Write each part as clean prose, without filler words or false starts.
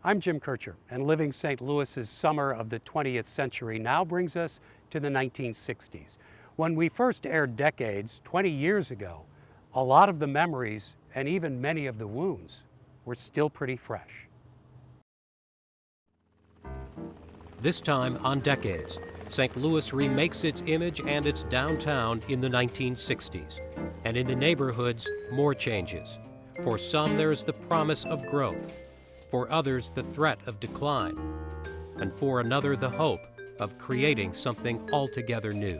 I'm Jim Kircher, and living St. Louis's summer of the 20th century now brings us to the 1960s. When we first aired Decades 20 years ago, a lot of the memories and even many of the wounds were still pretty fresh. This time on Decades, St. Louis remakes its image and its downtown in the 1960s. And in the neighborhoods, more changes. For some, there is the promise of growth. For others, the threat of decline. And for another, the hope of creating something altogether new.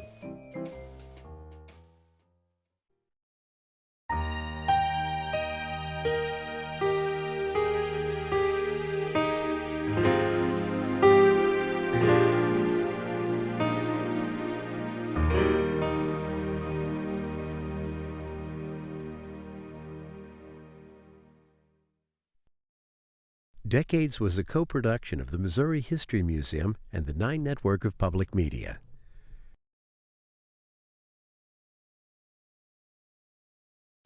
Decades was a co-production of the Missouri History Museum and the 9 Network of Public Media.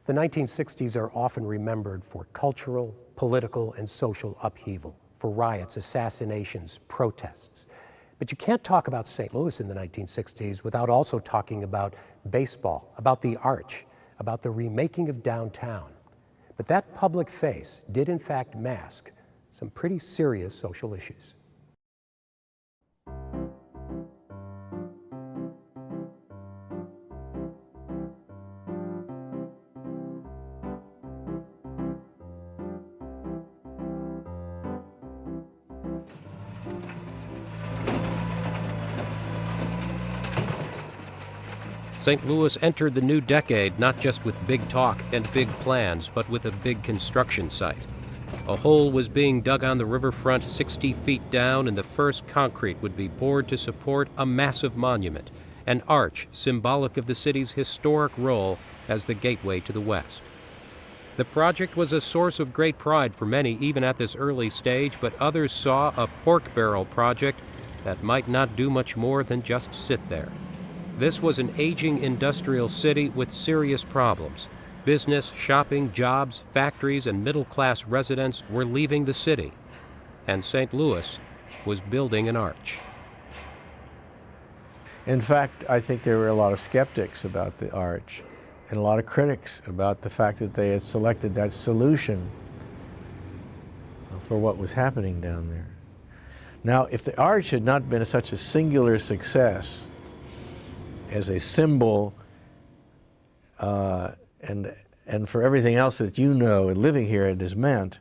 The 1960s are often remembered for cultural, political, and social upheaval, for riots, assassinations, protests. But you can't talk about St. Louis in the 1960s without also talking about baseball, about the Arch, about the remaking of downtown. But that public face did in fact mask some pretty serious social issues. St. Louis entered the new decade not just with big talk and big plans, but with a big construction site. A hole was being dug on the riverfront 60 feet down, and the first concrete would be poured to support a massive monument, an arch symbolic of the city's historic role as the gateway to the West. The project was a source of great pride for many even at this early stage, but others saw a pork barrel project that might not do much more than just sit there. This was an aging industrial city with serious problems. Business, shopping, jobs, factories, and middle-class residents were leaving the city, and St. Louis was building an arch. In fact, I think there were a lot of skeptics about the arch and a lot of critics about the fact that they had selected that solution for what was happening down there. Now, if the arch had not been such a singular success as a symbol and for everything else that you know and living here it has meant,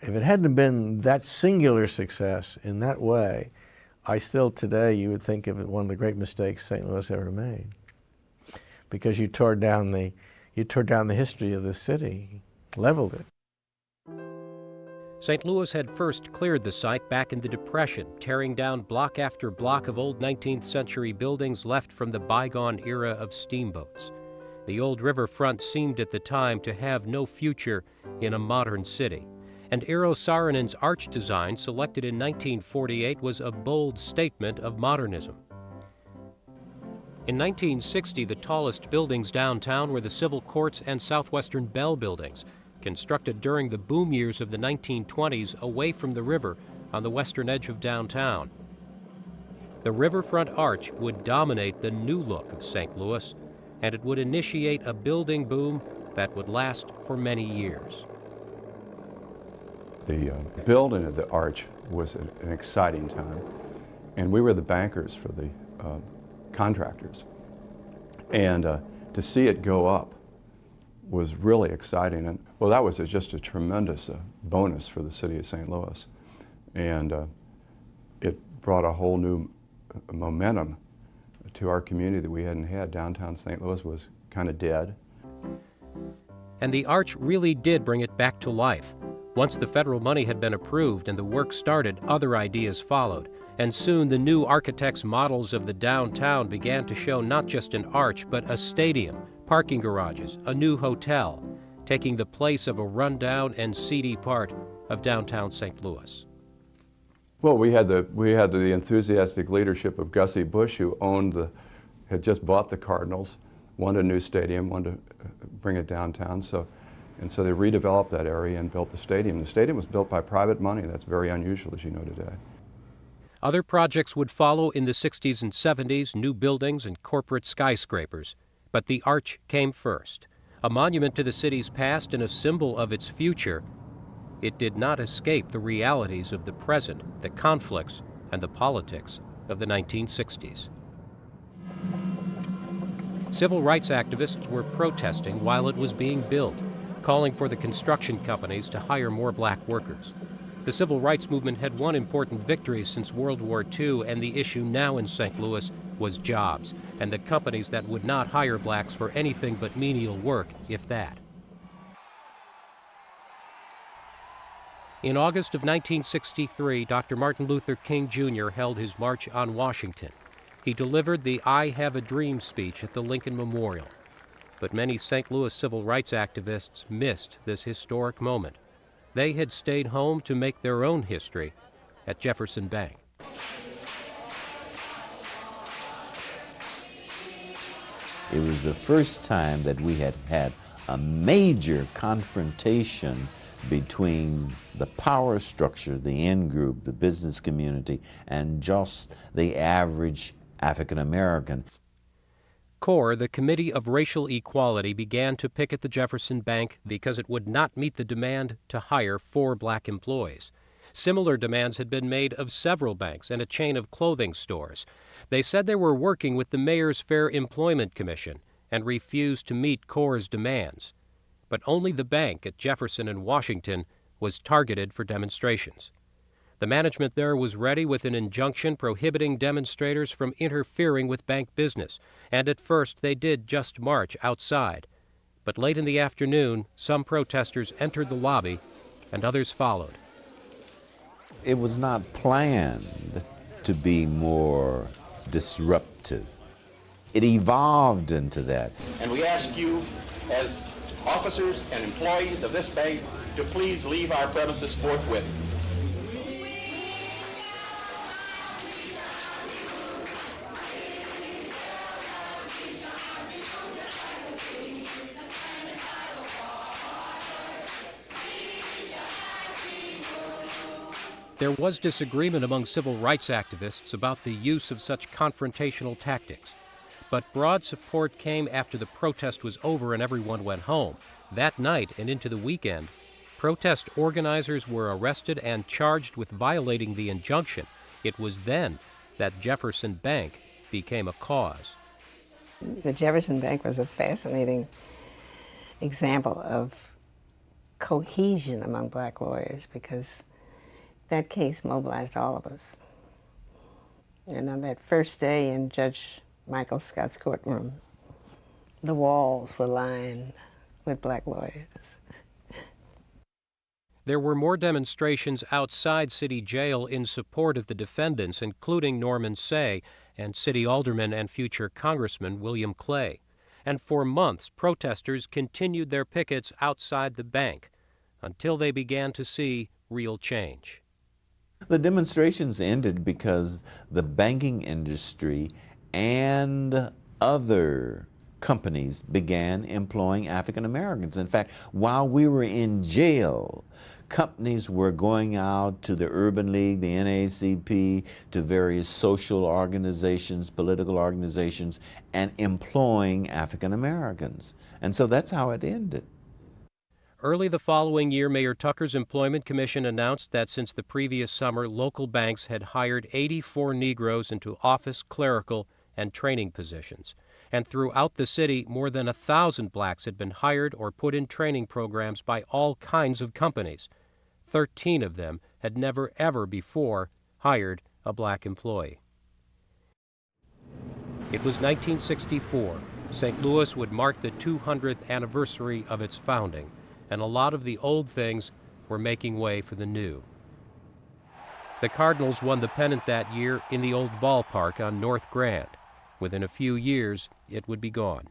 if it hadn't been that singular success in that way, I still today, you would think of it one of the great mistakes St. Louis ever made, because you tore down the history of the city, leveled it. St. Louis had first cleared the site back in the Depression, tearing down block after block of old 19th century buildings left from the bygone era of steamboats. The old riverfront seemed at the time to have no future in a modern city, and Eero Saarinen's arch design, selected in 1948, was a bold statement of modernism. In 1960, the tallest buildings downtown were the Civil Courts and Southwestern Bell buildings, constructed during the boom years of the 1920s away from the river on the western edge of downtown. The riverfront arch would dominate the new look of St. Louis, and it would initiate a building boom that would last for many years. The building of the arch was an exciting time, and we were the bankers for the contractors. And to see it go up was really exciting. And well, that was just a tremendous bonus for the city of St. Louis. And it brought a whole new momentum to our community that we hadn't had. Downtown St. Louis was kind of dead. And the arch really did bring it back to life. Once the federal money had been approved and the work started, other ideas followed. And soon the new architects' models of the downtown began to show not just an arch, but a stadium, parking garages, a new hotel, taking the place of a rundown and seedy part of downtown St. Louis. Well, we had the enthusiastic leadership of Gussie Busch, who had just bought the Cardinals, wanted a new stadium, wanted to bring it downtown. So And so they redeveloped that area and built the stadium. The stadium was built by private money. That's very unusual, as you know today. Other projects would follow in the 60s and 70s, new buildings and corporate skyscrapers. But the arch came first, a monument to the city's past and a symbol of its future. It did not escape the realities of the present, the conflicts, and the politics of the 1960s. Civil rights activists were protesting while it was being built, calling for the construction companies to hire more black workers. The civil rights movement had won important victories since World War II, and the issue now in St. Louis was jobs, and the companies that would not hire blacks for anything but menial work, if that. In August of 1963, Dr. Martin Luther King Jr. held his March on Washington. He delivered the I Have a Dream speech at the Lincoln Memorial. But many St. Louis civil rights activists missed this historic moment. They had stayed home to make their own history at Jefferson Bank. It was the first time that we had had a major confrontation between the power structure, the in-group, the business community, and just the average African American. CORE, the Committee of Racial Equality, began to picket the Jefferson Bank because it would not meet the demand to hire 4 black employees. Similar demands had been made of several banks and a chain of clothing stores. They said they were working with the Mayor's Fair Employment Commission and refused to meet CORE's demands. But only the bank at Jefferson and Washington was targeted for demonstrations. The management there was ready with an injunction prohibiting demonstrators from interfering with bank business, and at first they did just march outside. But late in the afternoon, some protesters entered the lobby and others followed. It was not planned to be more disruptive. It evolved into that. And we ask you, as officers and employees of this bank, to please leave our premises forthwith. There was disagreement among civil rights activists about the use of such confrontational tactics. But broad support came after the protest was over and everyone went home. That night and into the weekend, protest organizers were arrested and charged with violating the injunction. It was then that Jefferson Bank became a cause. The Jefferson Bank was a fascinating example of cohesion among black lawyers because that case mobilized all of us. And on that first day in Judge Michael Scott's courtroom, the walls were lined with black lawyers. There were more demonstrations outside City Jail in support of the defendants, including Norman Say and City Alderman and future Congressman William Clay. And for months, protesters continued their pickets outside the bank until they began to see real change. The demonstrations ended because the banking industry and other companies began employing African Americans. In fact, while we were in jail, companies were going out to the Urban League, the NAACP, to various social organizations, political organizations, and employing African Americans. And so that's how it ended. Early the following year, Mayor Tucker's Employment Commission announced that since the previous summer, local banks had hired 84 Negroes into office, clerical, and training positions. And throughout the city, more than 1,000 blacks had been hired or put in training programs by all kinds of companies. 13 of them had never, ever before hired a black employee. It was 1964. St. Louis would mark the 200th anniversary of its founding, and a lot of the old things were making way for the new. The Cardinals won the pennant that year in the old ballpark on North Grand. Within a few years, it would be gone.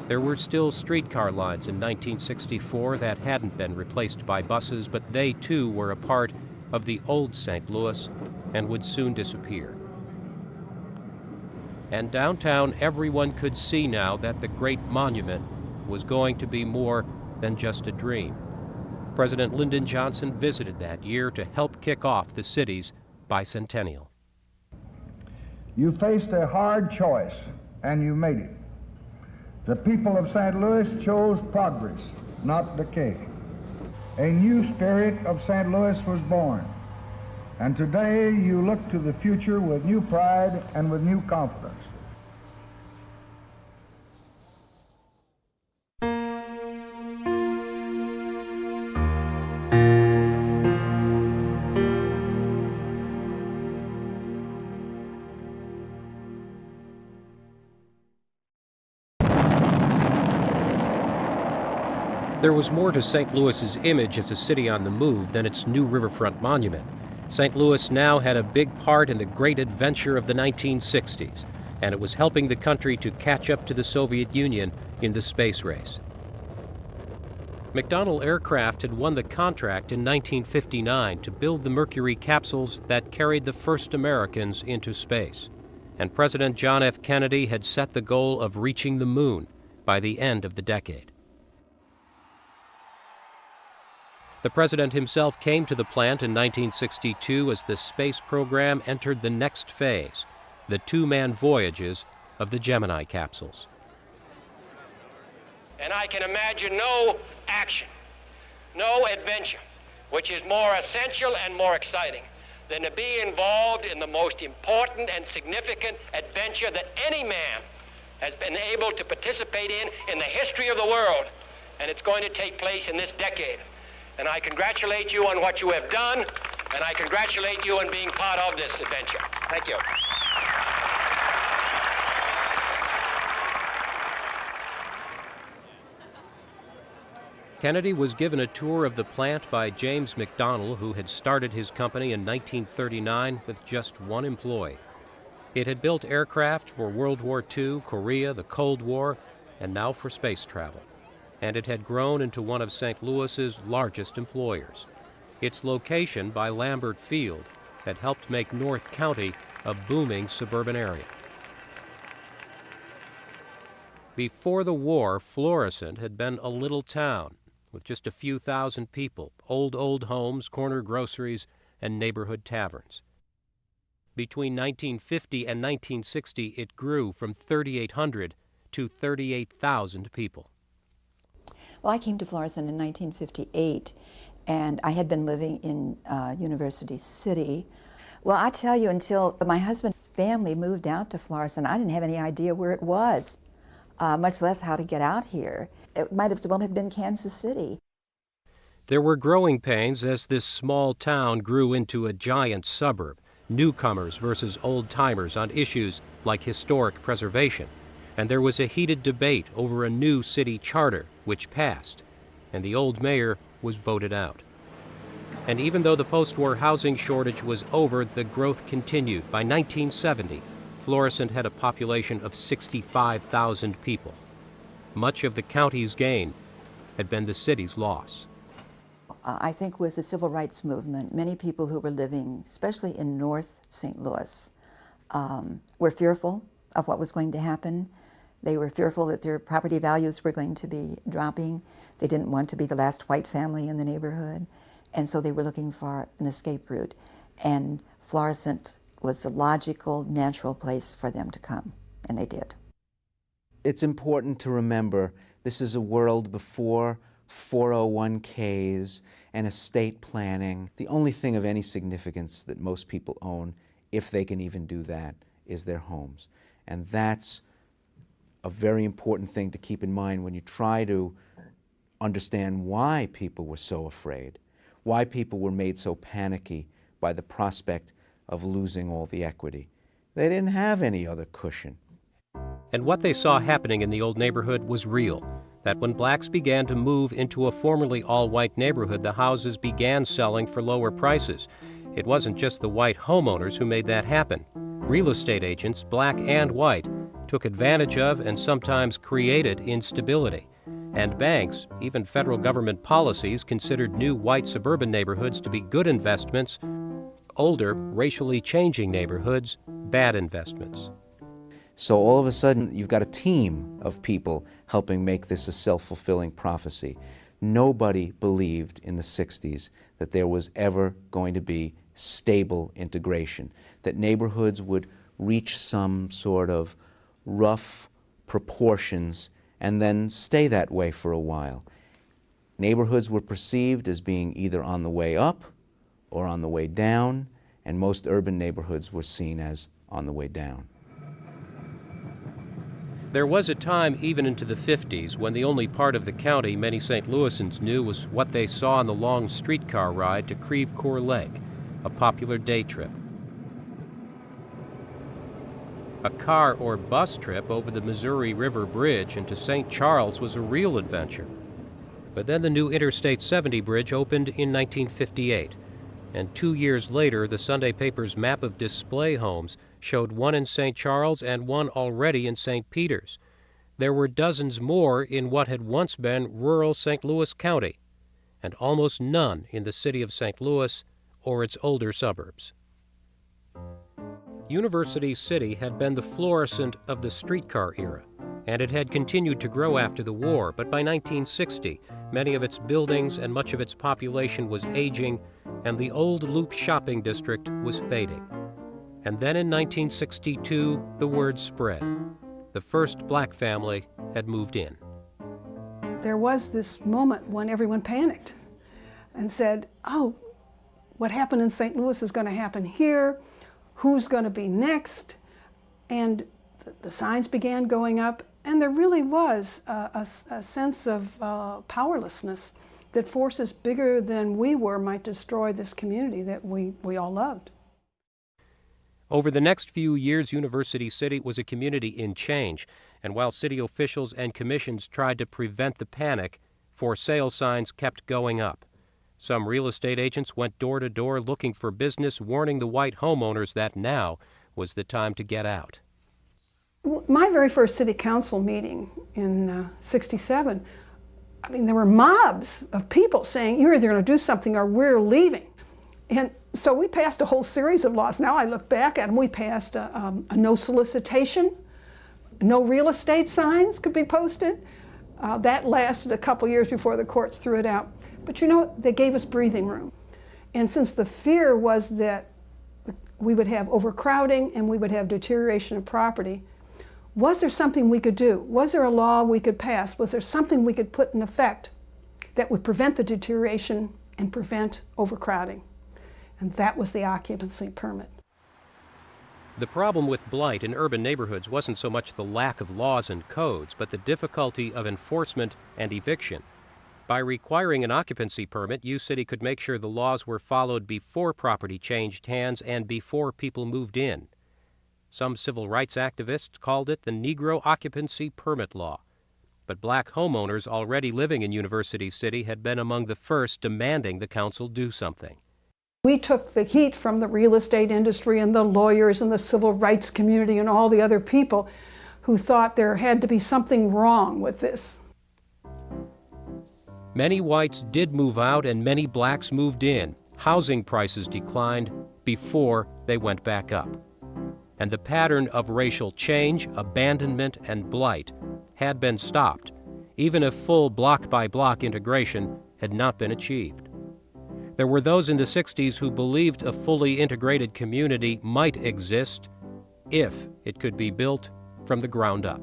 There were still streetcar lines in 1964 that hadn't been replaced by buses, but they too were a part of the old St. Louis and would soon disappear. And downtown, everyone could see now that the great monument was going to be more than just a dream. President Lyndon Johnson visited that year to help kick off the city's bicentennial. You faced a hard choice, and you made it. The people of St. Louis chose progress, not decay. A new spirit of St. Louis was born, and today you look to the future with new pride and with new confidence. There was more to St. Louis's image as a city on the move than its new riverfront monument. St. Louis now had a big part in the great adventure of the 1960s, and it was helping the country to catch up to the Soviet Union in the space race. McDonnell Aircraft had won the contract in 1959 to build the Mercury capsules that carried the first Americans into space, and President John F. Kennedy had set the goal of reaching the moon by the end of the decade. The president himself came to the plant in 1962 as the space program entered the next phase, the two-man voyages of the Gemini capsules. And I can imagine no action, no adventure, which is more essential and more exciting than to be involved in the most important and significant adventure that any man has been able to participate in the history of the world. And it's going to take place in this decade. And I congratulate you on what you have done, and I congratulate you on being part of this adventure. Thank you. Kennedy was given a tour of the plant by James McDonnell, who had started his company in 1939 with just one employee. It had built aircraft for World War II, Korea, the Cold War, and now for space travel. And it had grown into one of St. Louis's largest employers. Its location by Lambert Field had helped make North County a booming suburban area. Before the war, Florissant had been a little town with just a few thousand people, old homes, corner groceries, and neighborhood taverns. Between 1950 and 1960, it grew from 3,800 to 38,000 people. Well, I came to Florissant in 1958, and I had been living in University City. Well, I tell you, until my husband's family moved out to Florissant, I didn't have any idea where it was, much less how to get out here. It might as well have been Kansas City. There were growing pains as this small town grew into a giant suburb, newcomers versus old-timers on issues like historic preservation. And there was a heated debate over a new city charter, which passed, and the old mayor was voted out. And even though the post-war housing shortage was over, the growth continued. By 1970, Florissant had a population of 65,000 people. Much of the county's gain had been the city's loss. I think with the civil rights movement, many people who were living, especially in North St. Louis, were fearful of what was going to happen. They were fearful that their property values were going to be dropping. They didn't want to be the last white family in the neighborhood. And so they were looking for an escape route. And Florissant was the logical, natural place for them to come. And they did. It's important to remember this is a world before 401ks and estate planning. The only thing of any significance that most people own, if they can even do that, is their homes. And that's a very important thing to keep in mind when you try to understand why people were so afraid, why people were made so panicky by the prospect of losing all the equity. They didn't have any other cushion. And what they saw happening in the old neighborhood was real, that when blacks began to move into a formerly all-white neighborhood, the houses began selling for lower prices. It wasn't just the white homeowners who made that happen. Real estate agents, black and white, took advantage of and sometimes created instability. And banks, even federal government policies, considered new white suburban neighborhoods to be good investments, older, racially changing neighborhoods, bad investments. So all of a sudden, you've got a team of people helping make this a self-fulfilling prophecy. Nobody believed in the 60s that there was ever going to be stable integration, that neighborhoods would reach some sort of rough proportions and then stay that way for a while. Neighborhoods were perceived as being either on the way up or on the way down, and most urban neighborhoods were seen as on the way down. There was a time, even into the 50s, when the only part of the county many St. Louisans knew was what they saw on the long streetcar ride to Creve Coeur Lake, a popular day trip. A car or bus trip over the Missouri River Bridge into St. Charles was a real adventure. But then the new Interstate 70 bridge opened in 1958, and 2 years later, the Sunday paper's map of display homes showed one in St. Charles and one already in St. Peters. There were dozens more in what had once been rural St. Louis County, and almost none in the city of St. Louis or its older suburbs. University City had been the Florissant of the streetcar era, and it had continued to grow after the war, but by 1960, many of its buildings and much of its population was aging, and the old Loop shopping district was fading. And then in 1962, the word spread. The first black family had moved in. There was this moment when everyone panicked and said, oh, what happened in St. Louis is going to happen here. Who's going to be next? And the signs began going up, and there really was a sense of powerlessness, that forces bigger than we were might destroy this community that we all loved. Over the next few years, University City was a community in change, and while city officials and commissions tried to prevent the panic, for sale signs kept going up. Some real estate agents went door to door looking for business, warning the white homeowners that now was the time to get out. My very first city council meeting in '67, I mean, there were mobs of people saying, you're either going to do something or we're leaving. And so we passed a whole series of laws. Now I look back at them. We passed a no solicitation, no real estate signs could be posted. That lasted a couple years before the courts threw it out. But you know, they gave us breathing room. And since the fear was that we would have overcrowding and we would have deterioration of property, was there something we could do? Was there a law we could pass? Was there something we could put in effect that would prevent the deterioration and prevent overcrowding? And that was the occupancy permit. The problem with blight in urban neighborhoods wasn't so much the lack of laws and codes, but the difficulty of enforcement and eviction. By requiring an occupancy permit, U-City could make sure the laws were followed before property changed hands and before people moved in. Some civil rights activists called it the Negro Occupancy Permit Law. But black homeowners already living in University City had been among the first demanding the council do something. We took the heat from the real estate industry and the lawyers and the civil rights community and all the other people who thought there had to be something wrong with this. Many whites did move out and many blacks moved in. Housing prices declined before they went back up. And the pattern of racial change, abandonment, and blight had been stopped, even if full block-by-block integration had not been achieved. There were those in the 60s who believed a fully integrated community might exist if it could be built from the ground up.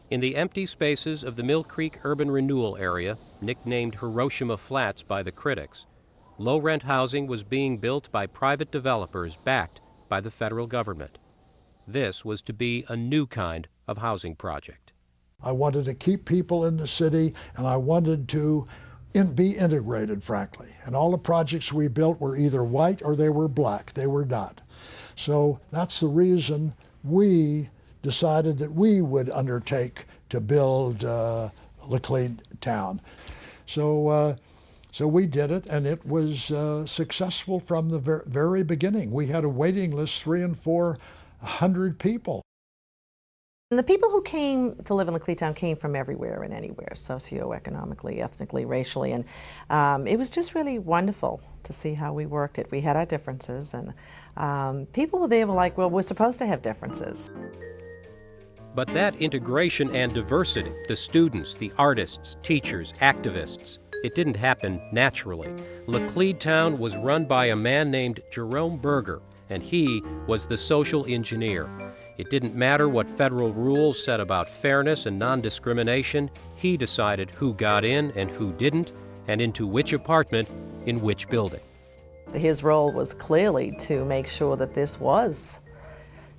In the empty spaces of the Mill Creek urban renewal area, nicknamed Hiroshima Flats by the critics, low-rent housing was being built by private developers backed by the federal government. This was to be a new kind of housing project. I wanted to keep people in the city, and I wanted to be integrated, frankly. And all the projects we built were either white or they were black. They were not. So that's the reason we decided that we would undertake to build LaClede town. So we did it, and it was successful from the very beginning. We had a waiting list, 300 and 400 people. And the people who came to live in LaClede town came from everywhere and anywhere, socioeconomically, ethnically, racially, and it was just really wonderful to see how we worked it. We had our differences, and people were there were like, well, we're supposed to have differences. But that integration and diversity, the students, the artists, teachers, activists, it didn't happen naturally. LaClede Town was run by a man named Jerome Berger, and he was the social engineer. It didn't matter what federal rules said about fairness and non-discrimination. He decided who got in and who didn't, and into which apartment, in which building. His role was clearly to make sure that this was,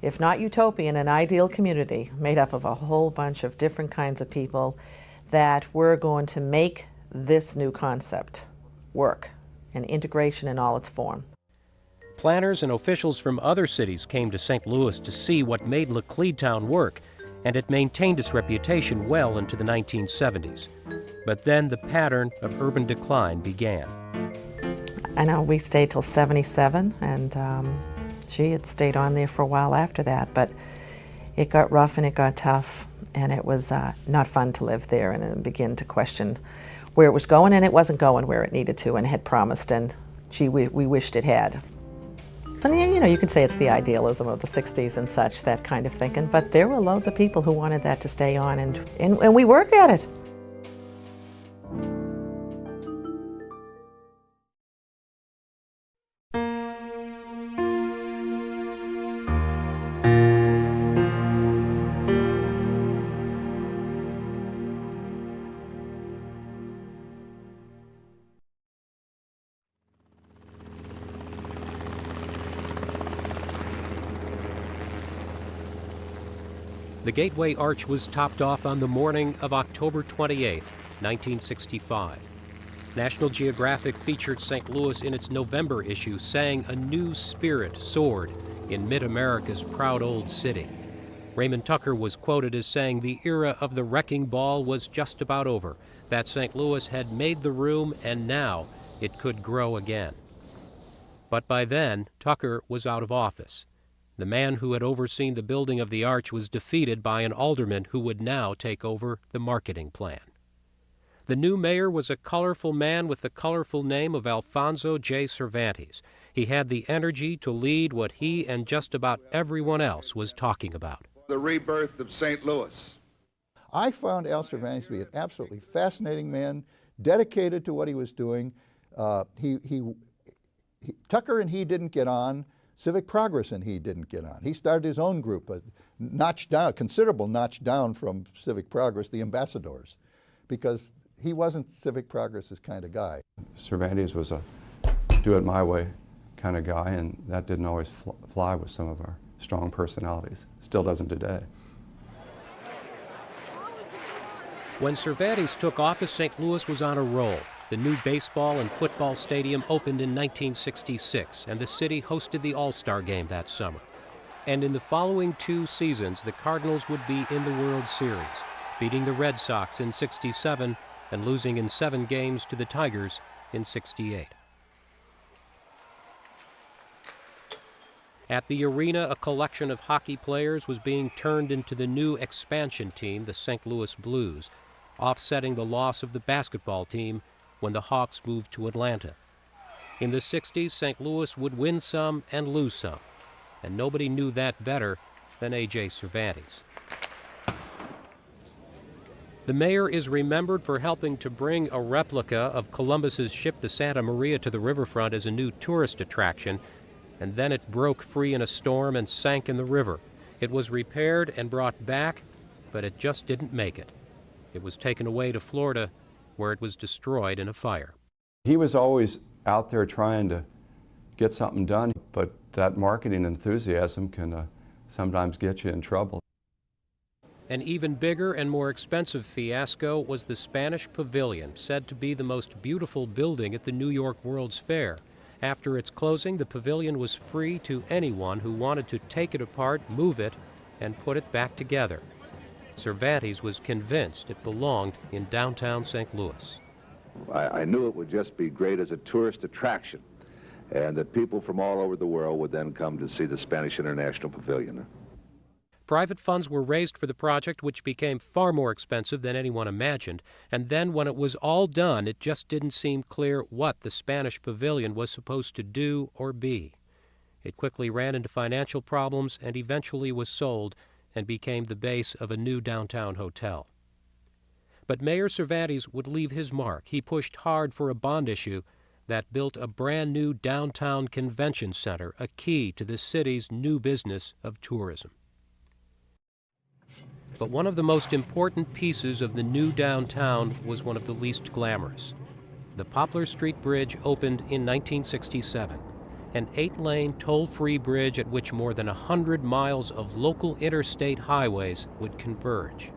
if not utopian, an ideal community made up of a whole bunch of different kinds of people that were going to make this new concept work, and integration in all its form. Planners and officials from other cities came to St. Louis to see what made LaClede Town work, and it maintained its reputation well into the 1970s. But then the pattern of urban decline began. I know we stayed till 77, and it stayed on there for a while after that, but it got rough and it got tough, and it was not fun to live there and then begin to question where it was going, and it wasn't going where it needed to and had promised, and gee, we wished it had. So, you know, you could say it's the idealism of the 60s and such, that kind of thinking, but there were loads of people who wanted that to stay on, and we worked at it. The Gateway Arch was topped off on the morning of October 28, 1965. National Geographic featured St. Louis in its November issue, saying a new spirit soared in mid-America's proud old city. Raymond Tucker was quoted as saying the era of the wrecking ball was just about over, that St. Louis had made the room and now it could grow again. But by then, Tucker was out of office. The man who had overseen the building of the arch was defeated by an alderman who would now take over the marketing plan. The new mayor was a colorful man with the colorful name of Alfonso J. Cervantes. He had the energy to lead what he and just about everyone else was talking about. The rebirth of St. Louis. I found Al Cervantes to be an absolutely fascinating man, dedicated to what he was doing. Tucker and he didn't get on. Civic Progress and he didn't get on. He started his own group, a considerable notch down from Civic Progress, the Ambassadors, because he wasn't Civic Progress's kind of guy. Cervantes was a do-it-my-way kind of guy, and that didn't always fly with some of our strong personalities. Still doesn't today. When Cervantes took office, St. Louis was on a roll. The new baseball and football stadium opened in 1966, and the city hosted the All-Star Game that summer. And in the following 2 seasons, the Cardinals would be in the World Series, beating the Red Sox in '67 and losing in 7 games to the Tigers in '68. At the arena, a collection of hockey players was being turned into the new expansion team, the St. Louis Blues, offsetting the loss of the basketball team when the Hawks moved to Atlanta. In the 60s, St. Louis would win some and lose some, and nobody knew that better than A.J. Cervantes. The mayor is remembered for helping to bring a replica of Columbus's ship, the Santa Maria, to the riverfront as a new tourist attraction, and then it broke free in a storm and sank in the river. It was repaired and brought back, but it just didn't make it. It was taken away to Florida, where it was destroyed in a fire. He was always out there trying to get something done, but that marketing enthusiasm can sometimes get you in trouble. An even bigger and more expensive fiasco was the Spanish Pavilion, said to be the most beautiful building at the New York World's Fair. After its closing, the pavilion was free to anyone who wanted to take it apart, move it, and put it back together. Cervantes was convinced it belonged in downtown St. Louis. I knew it would just be great as a tourist attraction, and that people from all over the world would then come to see the Spanish International Pavilion. Private funds were raised for the project, which became far more expensive than anyone imagined, and then when it was all done, it just didn't seem clear what the Spanish Pavilion was supposed to do or be. It quickly ran into financial problems and eventually was sold and became the base of a new downtown hotel. But Mayor Cervantes would leave his mark. He pushed hard for a bond issue that built a brand new downtown convention center, a key to the city's new business of tourism. But one of the most important pieces of the new downtown was one of the least glamorous. The Poplar Street Bridge opened in 1967, an 8-lane toll-free bridge at which more than 100 miles of local interstate highways would converge.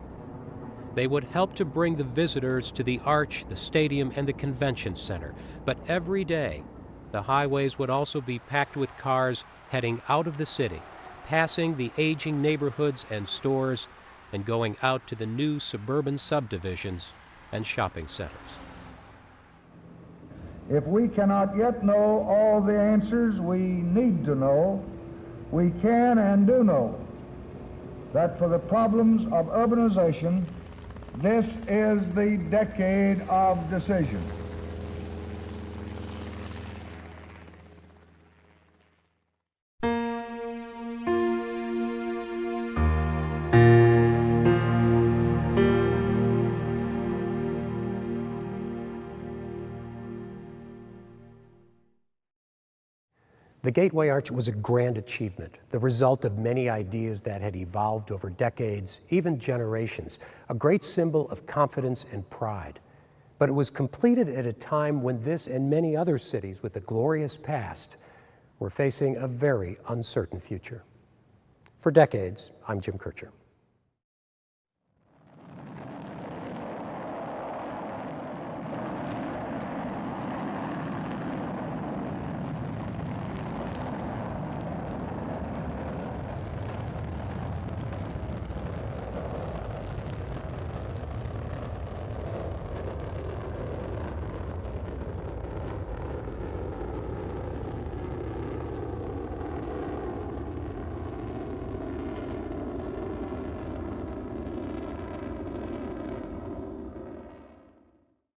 They would help to bring the visitors to the Arch, the stadium, and the convention center. But every day, the highways would also be packed with cars heading out of the city, passing the aging neighborhoods and stores, and going out to the new suburban subdivisions and shopping centers. If we cannot yet know all the answers we need to know, we can and do know that for the problems of urbanization, this is the decade of decision. The Gateway Arch was a grand achievement, the result of many ideas that had evolved over decades, even generations, a great symbol of confidence and pride. But it was completed at a time when this and many other cities with a glorious past were facing a very uncertain future. For decades, I'm Jim Kircher.